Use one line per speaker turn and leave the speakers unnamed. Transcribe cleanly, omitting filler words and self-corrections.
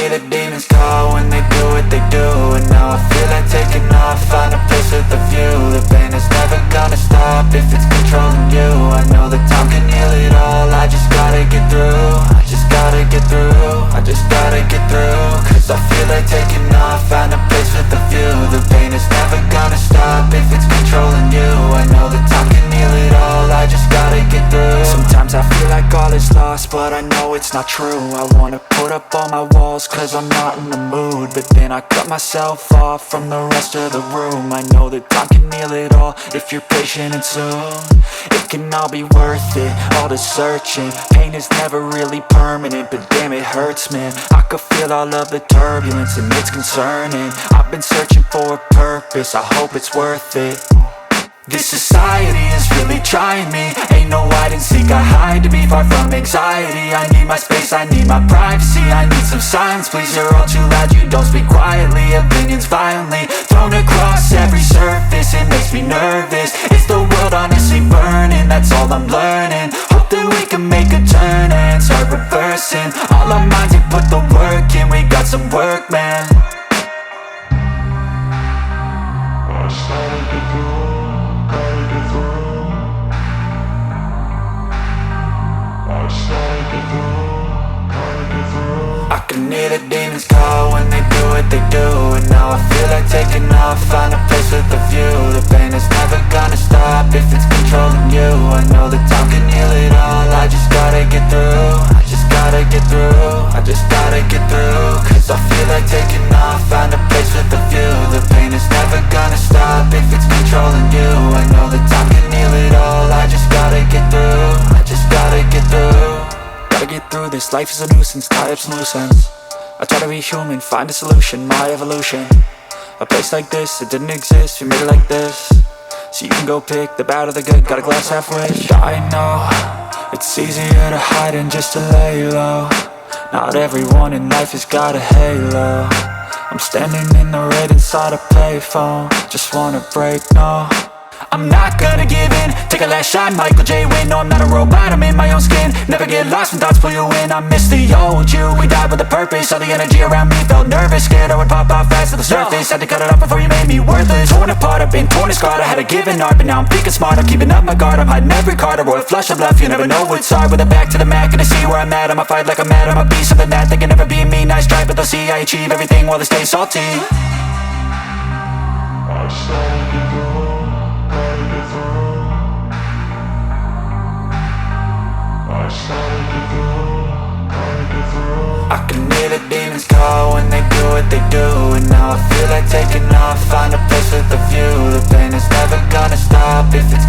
hear the demons call when they do what they do. And now I feel like taking off, find a place with a view. The pain is never gonna stop if it's controlling you. I know that time can heal it all, I just gotta get through. I just gotta get through, I just gotta get through. Cause I feel like taking off, find a place with a view. The pain is never gonna stop if it's controlling you. I know that time can heal it all, I just gotta get through. Sometimes I feel like all is lost, but I know it's not true. I wanna put up all my walls cause I'm not in the mood, but then I cut myself off from the rest of the room. I know that time can heal it all if you're patient and soon it can all be worth it, all the searching. Pain is never really permanent, but damn it hurts, man. I could feel all of the turbulence and it's concerning. I've been searching for a purpose, I hope it's worth it. This society is really trying me. Ain't no hide and seek, I hide to be far from anxiety. I need my space, I need my privacy. I need some silence, please, you're all too loud. You don't speak quietly, opinions violently thrown across every surface. It makes me nervous, it's the world honestly burning. That's all I'm learning, hope that we can make a turn and start reversing. All our minds, we put the work in, we got some work, man. I can hear the demons call when they do what they do. And now I feel like taking off, find a place with a view. The pain is never gonna stop if it's controlling you. I know that time can heal it all, I just gotta get through. I just gotta get through, I just gotta get through. Cause I feel like taking off, find a place with a view. The pain is never gonna stop if it's controlling you. I know that time can heal it all, I just gotta get through. I just gotta get through. Gotta get through this, life is a nuisance, tie up some loose ends. I try to be human, find a solution, my evolution. A place like this, it didn't exist, we made it like this. So you can go pick the bad or the good, got a glass halfway. I know, it's easier to hide than just to lay low. Not everyone in life has got a halo. I'm standing in the red inside a payphone, just wanna break, no. I'm not gonna give in, take a last shot, Michael J. Win. No, I'm not a robot, I'm in my own skin. Never get lost when thoughts pull you in. I miss the old you, we died with a purpose. All the energy around me felt nervous, scared I would pop off fast to the surface. Had to cut it off before you made me worthless. Torn apart, I've been torn and scarred. I had a given art, but now I'm thinking smart. I'm keeping up my guard, I'm hiding every card. A royal flush of left, you never know what's hard. With a back to the mat, gonna see where I'm at. I'ma fight like I'm mad, I'ma be something that they can never be me. Nice try, but they'll see I achieve everything while they stay salty. I can hear the demons call when they do what they do. And now I feel like taking off, find a place with a view. The pain is never gonna stop if it's